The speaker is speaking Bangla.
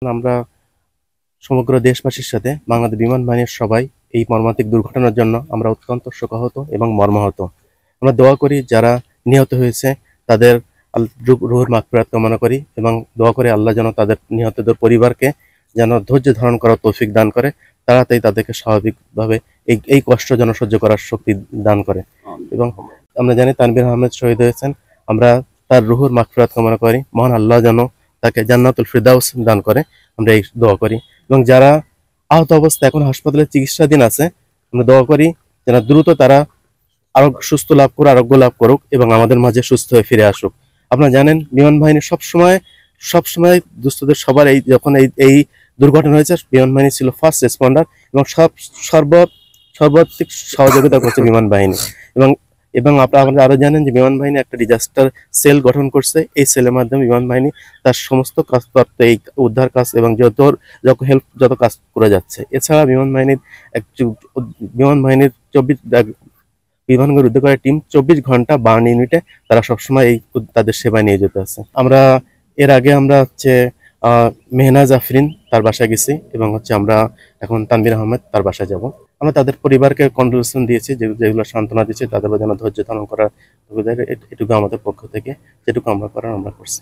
আমরা সমগ্র দেশবাসীর সাথে বাংলাদেশ বিমান বাহিনীর সবাই এই মর্মান্তিক দুর্ঘটনার জন্য আমরা অত্যন্ত শোকাহত এবং মর্মাহত। আমরা দোয়া করি যারা নিহত হয়েছে তাদের রুহুর মাগফিরাত কামনা করি এবং দোয়া করি আল্লাহ যেন তাদের নিহতদের পরিবারকে যেন ধৈর্য ধারণ করার তৌফিক দান করে, তাড়াতাড়ি তাদেরকে স্বাভাবিকভাবে এই কষ্ট যেন সহ্য করার শক্তি দান করে। এবং আমরা জানি তানভীর আহমেদ শহীদ হয়েছেন, আমরা তার রুহুর মাগফিরাত কামনা করি, মহান আল্লাহ যেন তাকে জান্নাতুল ফিরদাউস দান করে, আমরা এই দোয়া করি। এবং যারা আহত অবস্থায় এখন হাসপাতালে চিকিৎসাধীন আছে, আমরা দোয়া করি যেন দ্রুত তারা সুস্থ লাভ করে আরোগ্য লাভ করুক এবং আমাদের মাঝে সুস্থ হয়ে ফিরে আসুক। আপনারা জানেন বিমান বাহিনী সবসময় দুস্থদের সবার যখন এই দুর্ঘটনা হয়েছে, বিমান বাহিনী ছিল ফার্স্ট রেসপন্ডার এবং সর্বাধিক সহযোগিতা করছে বিমান বাহিনী। এবং এবং আপনারা আরো জানেন যে বিমান বাহিনী একটা ডিজাস্টার সেল গঠন করছে। এই সেলের মাধ্যমে বিমান বাহিনী তার সমস্ত কাজ করতে, এই উদ্ধার কাজ এবং যত কাজ করে যাচ্ছে। এছাড়া বিমান বাহিনীর 24 বিমানগুলো উদ্ধার করে টিম 24 ঘন্টা বার্ন ইউনিটে তারা সবসময় তাদের সেবায় নিয়ে যেতে আছে। আমরা এর আগে মেহনাজ আফরিন তার বাসায় গেছি এবং আমরা এখন তানভীর আহমেদ তার বাসায় যাব। আমরা তাদের পরিবারকে কন্ডোলেন্স দিয়েছি, যেগুলো সান্ত্বনা দিচ্ছি, তাদের যেন ধৈর্য ধারণ করার এটুকু আমাদের পক্ষ থেকে যেটুকু আমরা করার আমরা করছি।